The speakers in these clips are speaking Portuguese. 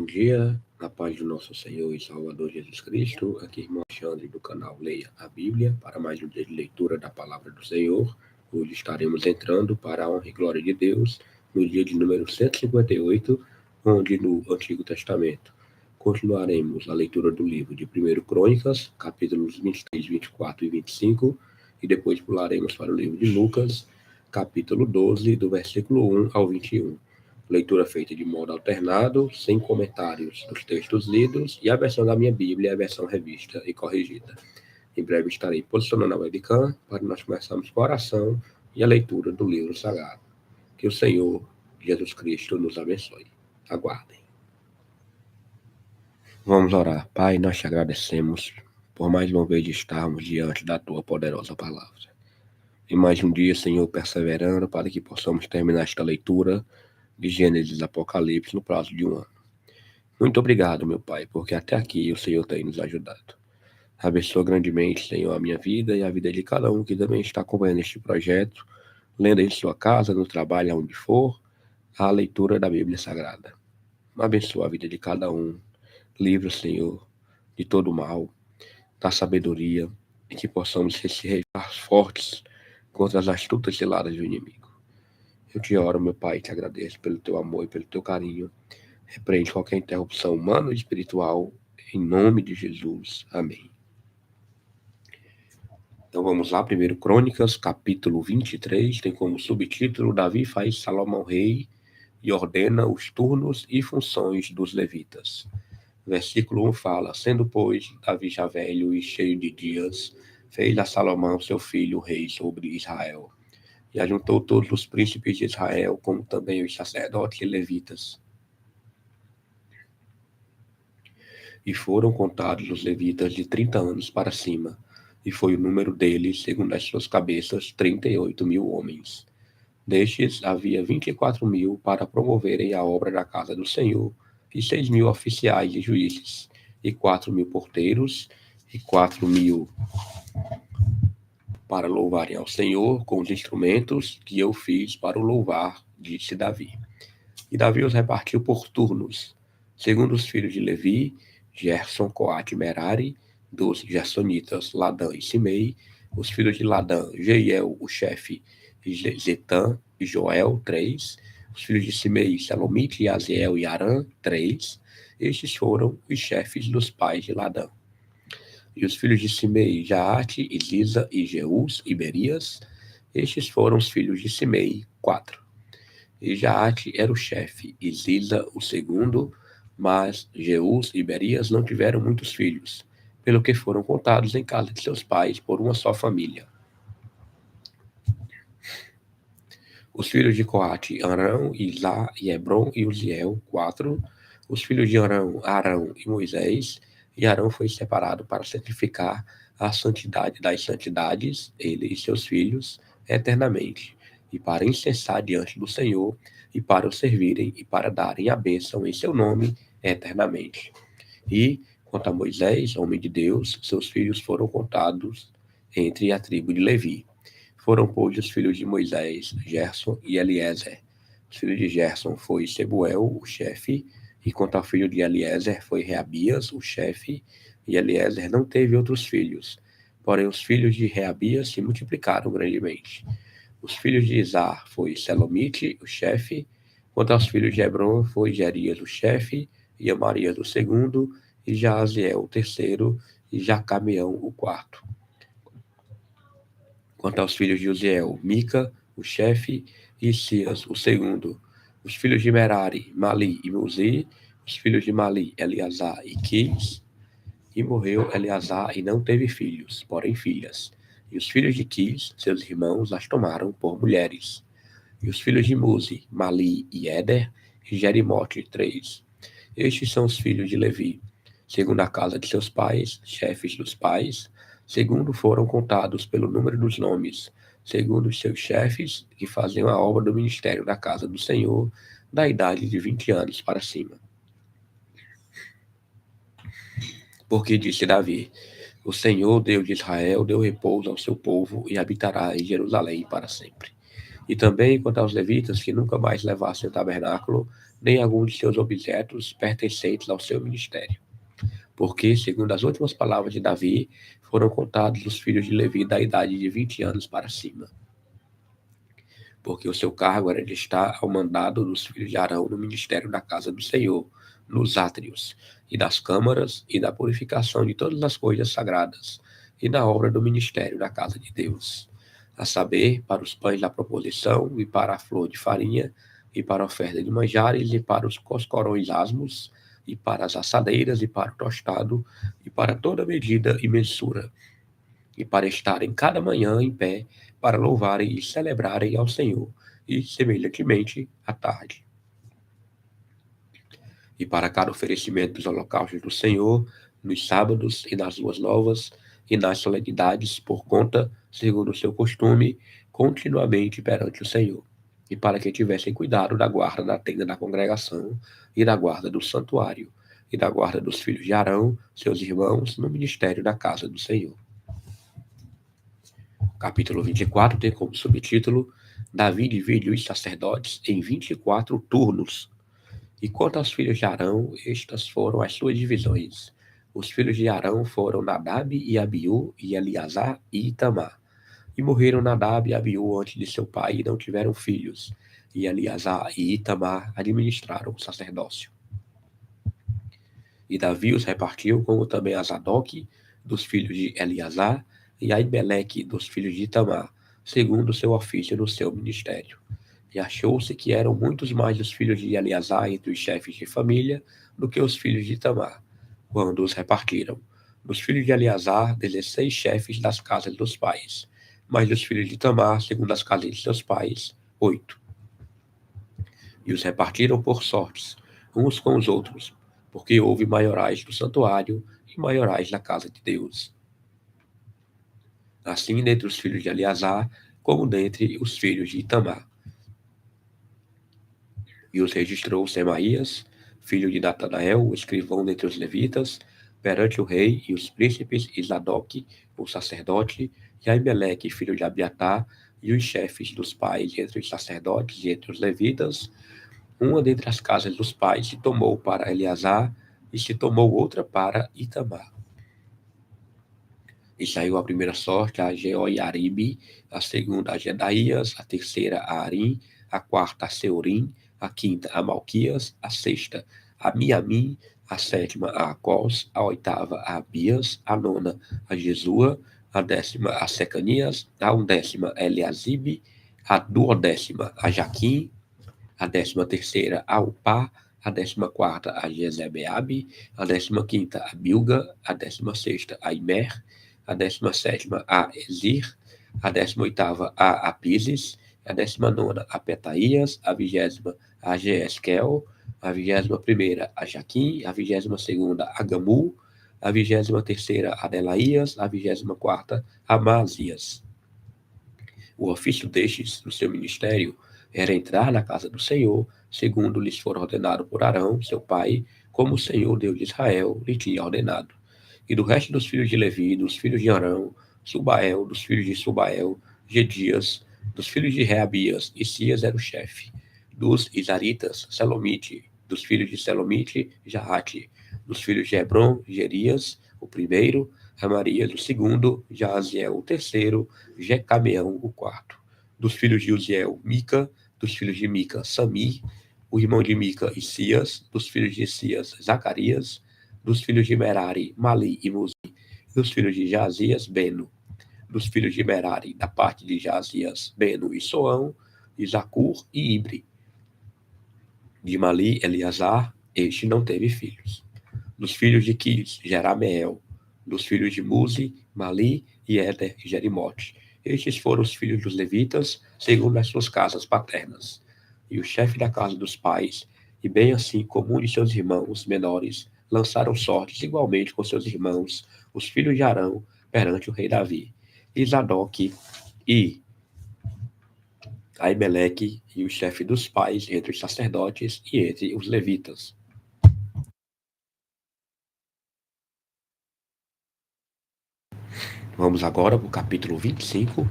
Bom dia, na paz do nosso Senhor e Salvador Jesus Cristo. Aqui, irmão Alexandre, do canal Leia a Bíblia, para mais um dia de leitura da Palavra do Senhor. Hoje estaremos entrando para a honra e glória de Deus, no dia de número 158, onde no Antigo Testamento continuaremos a leitura do livro de 1 Crônicas, capítulos 23, 24 e 25, e depois pularemos para o livro de Lucas, capítulo 12, do versículo 1 ao 21. Leitura feita de modo alternado, sem comentários dos textos lidos, e a versão da minha Bíblia é a versão revista e corrigida. Em breve estarei posicionando a webcam para nós começarmos com a oração e a leitura do livro sagrado. Que o Senhor Jesus Cristo nos abençoe. Aguardem. Vamos orar. Pai, nós te agradecemos por mais uma vez estarmos diante da tua poderosa palavra. E mais um dia, Senhor, perseverando para que possamos terminar esta leitura de Gênesis e Apocalipse no prazo de um ano. Muito obrigado, meu Pai, porque até aqui o Senhor tem nos ajudado. Abençoa grandemente, Senhor, a minha vida e a vida de cada um que também está acompanhando este projeto, lendo em sua casa, no trabalho, aonde for, a leitura da Bíblia Sagrada. Abençoa a vida de cada um. Livra, Senhor, de todo mal, da sabedoria, e que possamos se reinar fortes contra as astutas ciladas do inimigo. Eu te oro, meu Pai, e te agradeço pelo teu amor e pelo teu carinho. Repreende qualquer interrupção humana e espiritual, em nome de Jesus. Amém. Então vamos lá, 1 Crônicas, capítulo 23, tem como subtítulo: Davi faz Salomão rei e ordena os turnos e funções dos levitas. Versículo 1 fala: Sendo, pois, Davi já velho e cheio de dias, fez a Salomão, seu filho, rei sobre Israel. E ajuntou todos os príncipes de Israel, como também os sacerdotes e levitas. E foram contados os levitas de 30 anos para cima, e foi o número deles, segundo as suas cabeças, 38.000 homens. Destes havia 24.000 para promoverem a obra da casa do Senhor, e 6.000 oficiais e juízes, e 4.000 porteiros, e 4.000 para louvarem ao Senhor com os instrumentos que eu fiz para o louvar, disse Davi. E Davi os repartiu por turnos, segundo os filhos de Levi, Gerson, Coate e Merari, dos Gersonitas, Ladã e Simei, os filhos de Ladã, Jeiel, o chefe, Zetã e Joel, 3, os filhos de Simei, Selomite, Aziel e Arã, 3, estes foram os chefes dos pais de Ladã. E os filhos de Simei, Jaate, Isiza e Jeus e Berias, estes foram os filhos de Simei, 4. E Jaate era o chefe, Isiza o segundo, mas Jeus e Berias não tiveram muitos filhos, pelo que foram contados em casa de seus pais por uma só família. Os filhos de Coate, Arão, Isá e Hebron e Uziel, 4. Os filhos de Arão, Arão e Moisés, e Arão foi separado para santificar a santidade das santidades, ele e seus filhos, eternamente, e para incensar diante do Senhor, e para o servirem, e para darem a bênção em seu nome eternamente. E, quanto a Moisés, homem de Deus, seus filhos foram contados entre a tribo de Levi. Foram, pois, os filhos de Moisés, Gerson e Eliezer. Os filhos de Gerson foi Sebuel, o chefe, e quanto ao filho de Eliezer foi Reabias, o chefe, e Eliezer não teve outros filhos. Porém, os filhos de Reabias se multiplicaram grandemente. Os filhos de Izar foi Selomite, o chefe. Quanto aos filhos de Hebron foi Jerias, o chefe, e Amarias, o segundo, e Jaaziel, o terceiro, e Jacameão, o quarto. Quanto aos filhos de Uziel, Mica, o chefe, e Sias, o segundo. Os filhos de Merari, Mali e Muzi. Os filhos de Mali, Eleazar e Quis. E morreu Eleazar e não teve filhos, porém filhas. E os filhos de Quis, seus irmãos, as tomaram por mulheres. E os filhos de Muzi, Mali e Éder, e Jerimote, 3. Estes são os filhos de Levi, segundo a casa de seus pais, chefes dos pais, segundo foram contados pelo número dos nomes, segundo os seus chefes, que faziam a obra do ministério da casa do Senhor, da idade de 20 anos para cima. Porque disse Davi: O Senhor, Deus de Israel, deu repouso ao seu povo e habitará em Jerusalém para sempre. E também quanto aos levitas que nunca mais levassem o tabernáculo, nem algum de seus objetos pertencentes ao seu ministério. Porque, segundo as últimas palavras de Davi, foram contados os filhos de Levi da idade de 20 anos para cima. Porque o seu cargo era de estar ao mandado dos filhos de Arão no ministério da casa do Senhor, nos átrios, e das câmaras, e da purificação de todas as coisas sagradas, e na obra do ministério da casa de Deus, a saber, para os pães da proposição, e para a flor de farinha, e para a oferta de manjares, e para os coscorões asmos, e para as assadeiras, e para o tostado, e para toda medida e mensura, e para estarem cada manhã em pé, para louvarem e celebrarem ao Senhor, e semelhantemente à tarde. E para cada oferecimento dos holocaustos do Senhor, nos sábados e nas luas novas, e nas solenidades, por conta, segundo o seu costume, continuamente perante o Senhor. E para que tivessem cuidado da guarda da tenda da congregação, e da guarda do santuário, e da guarda dos filhos de Arão, seus irmãos, no ministério da casa do Senhor. Capítulo 24 tem como subtítulo: Davi divide os sacerdotes em 24 turnos. E quanto aos filhos de Arão, estas foram as suas divisões. Os filhos de Arão foram Nadab e Abiú, e Eleazar e Itamar. E morreram Nadab e Abiú antes de seu pai, e não tiveram filhos. E Eleazar e Itamar administraram o sacerdócio. E Davi os repartiu, como também a Zadok, dos filhos de Eleazar, e Aimeleque, dos filhos de Itamar, segundo o seu ofício no seu ministério. E achou-se que eram muitos mais os filhos de Eleazar entre os chefes de família do que os filhos de Itamar, quando os repartiram. Dos filhos de Eleazar, 16 chefes das casas dos pais, mas dos filhos de Itamar, segundo as casas de seus pais, 8. E os repartiram por sortes, uns com os outros, porque houve maiorais do santuário e maiorais da casa de Deus. Assim dentre os filhos de Eleazar, como dentre os filhos de Itamar. E os registrou Semaías, filho de Natanael, o escrivão dentre os levitas, perante o rei e os príncipes, e Zadok, o sacerdote, e Aimeleque, filho de Abiatar, e os chefes dos pais entre os sacerdotes e entre os levitas. Uma dentre as casas dos pais se tomou para Eleazar, e se tomou outra para Itamar. E saiu a primeira sorte a Jeoiaribe, a segunda a Jedaías, a terceira a Arim, a quarta a Seurim, a quinta a Malquias, a sexta a Miamim, a sétima a Acós, a oitava a Abias, a nona a Jesua, a décima a Secanias, a undécima a Eliasibe, a duodécima a Jaquim, a 13ª a Upá, a 14ª a Jezebeabe, a 15ª a Bilga, a 16ª a Imer, a 17ª a Ezir, a 18ª a Apises, a 19ª a Petaías, a 20ª a Jeesquel, a 21ª a Jaquim, a 22ª a Gamul, a 23ª a Delaías, a 24ª a Maazias. O ofício destes, no seu ministério, era entrar na casa do Senhor, segundo lhes for ordenado por Arão, seu pai, como o Senhor, Deus de Israel, lhe tinha ordenado. E do resto dos filhos de Levi, dos filhos de Arão, Subael, dos filhos de Subael, Gedias, dos filhos de Reabias, Isias era o chefe. Dos Isaritas, Selomite, dos filhos de Selomite, Jaate, dos filhos de Hebron, Gerias, o primeiro, Amarias, o segundo, Jaaziel, o terceiro, Jecameão, o quarto. Dos filhos de Uziel, Mica, dos filhos de Mica, Sami, o irmão de Mica, Isias, dos filhos de Isias, Zacarias, dos filhos de Merari, Mali e Muzi, dos filhos de Jazias, Beno, dos filhos de Merari, da parte de Jazias, Beno e Soão, de Zacur e Ibre. De Mali, Eleazar, este não teve filhos. Dos filhos de Quis, Jerameel, dos filhos de Muzi, Mali e Éder e Jerimote. Estes foram os filhos dos levitas, segundo as suas casas paternas. E o chefe da casa dos pais, e bem assim como um de seus irmãos menores, lançaram sortes igualmente com seus irmãos, os filhos de Arão, perante o rei Davi. E Zadok e Aimeleque e o chefe dos pais entre os sacerdotes e entre os levitas. Vamos agora para o capítulo 25.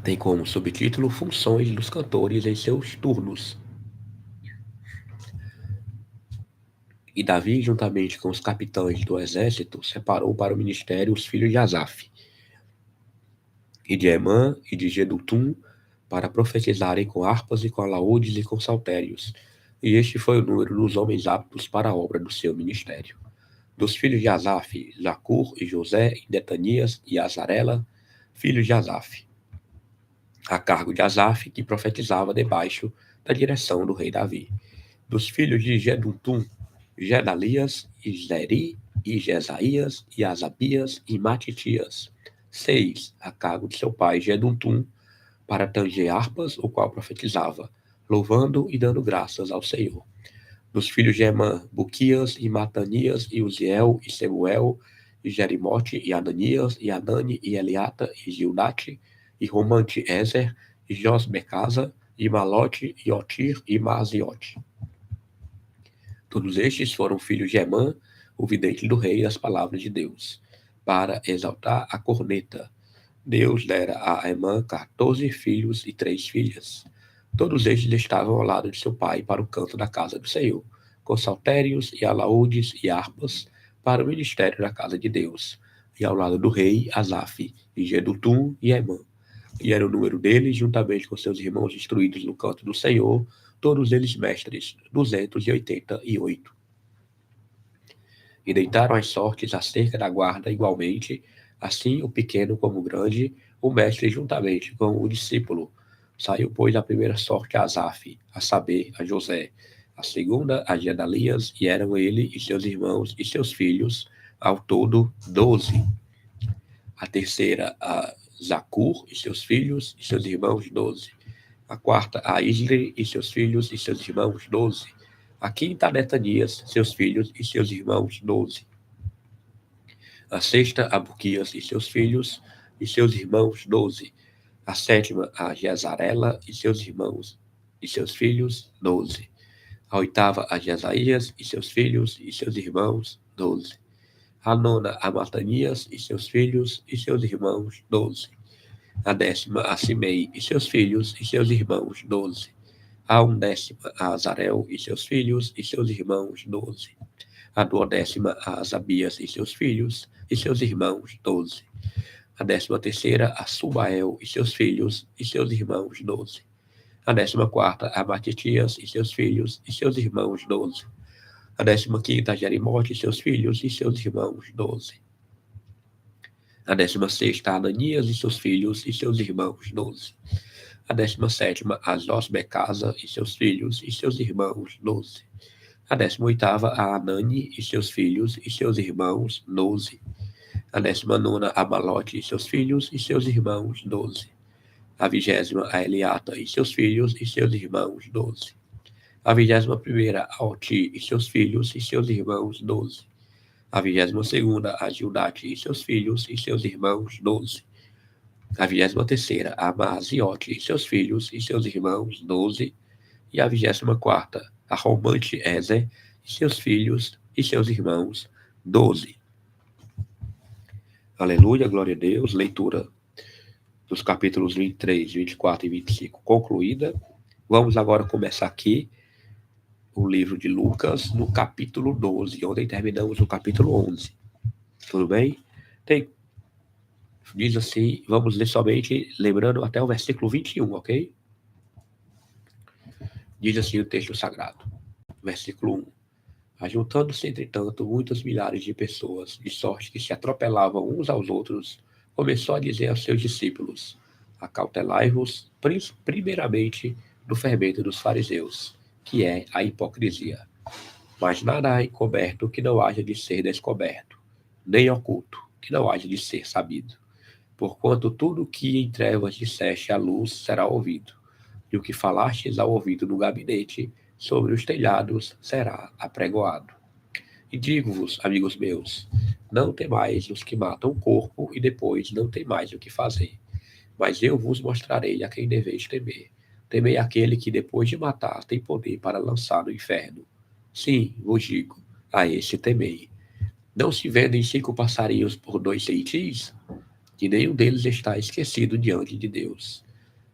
Tem como subtítulo Funções dos cantores em seus turnos. E Davi, juntamente com os capitães do exército, separou para o ministério os filhos de Asaf, e de Emã e de Jedutum, para profetizarem com harpas e com alaúdes e com saltérios. E este foi o número dos homens aptos para a obra do seu ministério. Dos filhos de Asaf, Zacur e José, e Netanias e Azarela, filhos de Asaf, a cargo de Asaf, que profetizava debaixo da direção do rei Davi. Dos filhos de Jedutum, Gedalias, e Zeri, e Jesaías, e Asabias, e Matitias, 6, a cargo de seu pai Jedutum, para tanger harpas, o qual profetizava, louvando e dando graças ao Senhor. Dos filhos de Emã, Buquias, e Matanias, e Uziel, e Semuel, e Jerimote, e Ananias, e Anani, e Eliata, e Gildate, e Romante Ezer, e Josbecasa, e Malote, e Otir, e Maziote. Todos estes foram filhos de Emã, o vidente do rei, das palavras de Deus, para exaltar a corneta. Deus dera a Emã 14 filhos e 3 filhas. Todos estes estavam ao lado de seu pai para o canto da casa do Senhor, com saltérios e alaúdes e harpas para o ministério da casa de Deus, e ao lado do rei Asaf, e Jedutum e Emã. E era o número deles, juntamente com seus irmãos instruídos no canto do Senhor, todos eles mestres, 288. E deitaram as sortes acerca da guarda igualmente, assim o pequeno como o grande, o mestre juntamente com o discípulo. Saiu, pois, a primeira sorte a Asaf, a saber, a José, a segunda a Gedalias, e eram ele e seus irmãos e seus filhos, ao todo 12. A terceira a Zacur e seus filhos e seus irmãos, 12. A quarta a Isli e seus filhos e seus irmãos, 12. A quinta a Netanias, seus filhos e seus irmãos, 12. A sexta a Buquias e seus filhos e seus irmãos, 12. A sétima a Jezarela e seus irmãos e seus filhos, 12. A oitava a Jesaías e seus filhos e seus irmãos, 12. A nona a Matanias e seus filhos e seus irmãos, 12. A décima a Simei e seus filhos e seus irmãos, 12. A undécima a Azarel e seus filhos e seus irmãos, 12. A duodécima a Asabias e seus filhos e seus irmãos, 12. A 13ª a Subael e seus filhos e seus irmãos, 12. A 14ª a Matitias e seus filhos e seus irmãos, 12. A 15ª a Jerimote e seus filhos e seus irmãos, 12. A 16ª a Ananias e seus filhos e seus irmãos, 12. A 17ª a Josbecasa e seus filhos e seus irmãos, 12. A 18ª a Anani e seus filhos e seus irmãos, 12. A 19ª a Malote e seus filhos e seus irmãos, 12. A 20ª a Eliata e seus filhos e seus irmãos, 12. A 21ª a Oti e seus filhos e seus irmãos, 12. A 22ª a Gildate e seus filhos e seus irmãos, 12. A 23ª a Maziote e seus filhos e seus irmãos, 12. E a 24ª a Romante Ezer e seus filhos e seus irmãos, 12. Aleluia, glória a Deus. Leitura dos capítulos 23, 24 e 25 concluída. Vamos agora começar aqui o livro de Lucas, no capítulo 12, onde terminamos o capítulo 11. Tudo bem? Diz assim, vamos ler somente, lembrando até o versículo 21, ok? Diz assim o texto sagrado. Versículo 1. Ajuntando-se, entretanto, muitos milhares de pessoas, de sorte que se atropelavam uns aos outros, começou a dizer aos seus discípulos: acautelai-vos, primeiramente, do fermento dos fariseus, que é a hipocrisia. Mas nada há encoberto que não haja de ser descoberto, nem oculto que não haja de ser sabido. Porquanto tudo o que em trevas disseste à luz será ouvido, e o que falastes ao ouvido no gabinete, sobre os telhados será apregoado. E digo-vos, amigos meus, não temais os que matam o corpo e depois não tem mais o que fazer. Mas eu vos mostrarei a quem deveis temer. Temei aquele que depois de matar tem poder para lançar no inferno. Sim, vos digo, a esse temei. Não se vendem 5 passarinhos por 2 centis? Que nenhum deles está esquecido diante de Deus.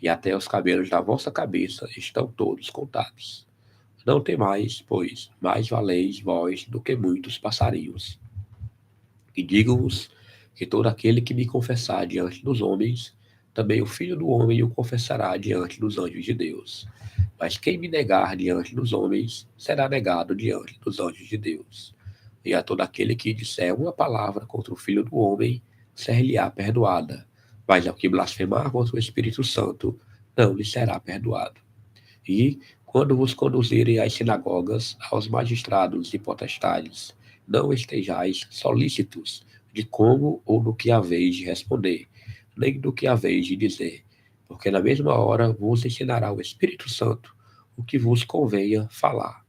E até os cabelos da vossa cabeça estão todos contados. Não temais, pois mais valeis vós do que muitos passarinhos. E digo-vos que todo aquele que me confessar diante dos homens, também o Filho do Homem o confessará diante dos anjos de Deus. Mas quem me negar diante dos homens, será negado diante dos anjos de Deus. E a todo aquele que disser uma palavra contra o Filho do Homem, ser-lhe-á perdoada. Mas ao que blasfemar contra o Espírito Santo, não lhe será perdoado. E, quando vos conduzirem às sinagogas, aos magistrados e potestades, não estejais solícitos de como ou do que haveis de responder, nem do que haveis de dizer, porque na mesma hora vos ensinará o Espírito Santo o que vos convenha falar.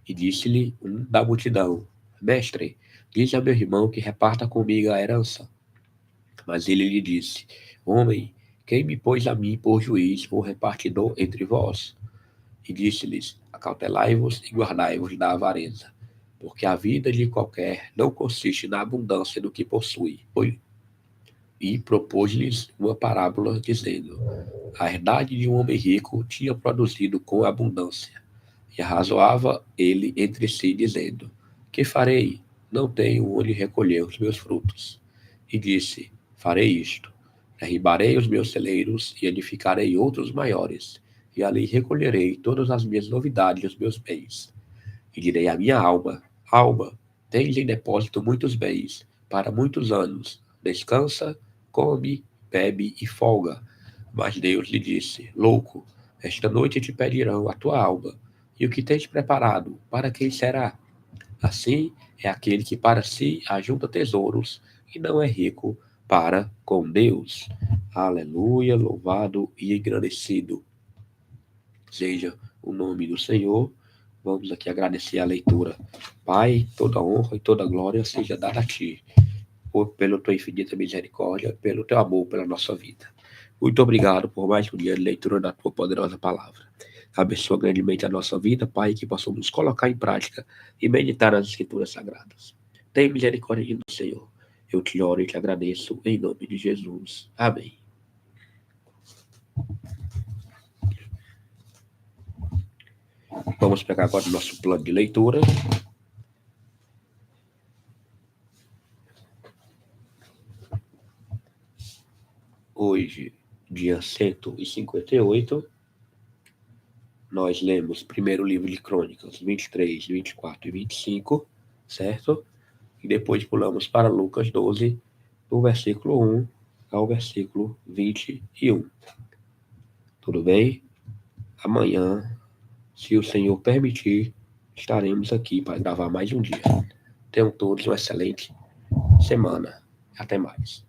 E disse-lhe um da multidão: Mestre, dize a meu irmão que reparta comigo a herança. Mas ele lhe disse: Homem, quem me pôs a mim por juiz ou repartidor entre vós? E disse-lhes: Acautelai-vos e guardai-vos da avareza, porque a vida de qualquer não consiste na abundância do que possui. E propôs-lhes uma parábola, dizendo: A herdade de um homem rico tinha produzido com abundância. E arrazoava ele entre si, dizendo: Que farei? Não tenho onde recolher os meus frutos. E disse: Farei isto: derribarei os meus celeiros e edificarei outros maiores, e ali recolherei todas as minhas novidades e os meus bens. E direi à minha alma: Alma, tens em depósito muitos bens, para muitos anos. Descansa, come, bebe e folga. Mas Deus lhe disse: Louco, esta noite te pedirão a tua alma, e o que tens preparado, para quem será? Assim é aquele que para si ajunta tesouros e não é rico para com Deus. Aleluia, louvado e engrandecido seja o nome do Senhor. Vamos aqui agradecer a leitura. Pai, toda honra e toda glória seja dada a Ti, pela Tua infinita misericórdia, pelo Teu amor pela nossa vida. Muito obrigado por mais um dia de leitura da Tua poderosa palavra. Abençoa grandemente a nossa vida, Pai, que possamos nos colocar em prática e meditar nas Escrituras Sagradas. Tenha misericórdia de nós, Senhor. Eu te oro e te agradeço em nome de Jesus. Amém. Vamos pegar agora o nosso plano de leitura. Hoje, dia 158, nós lemos primeiro livro de Crônicas, 23, 24 e 25, certo? E depois pulamos para Lucas 12, do versículo 1 ao versículo 21. Tudo bem? Amanhã, se o Senhor permitir, estaremos aqui para gravar mais um dia. Tenham todos uma excelente semana. Até mais.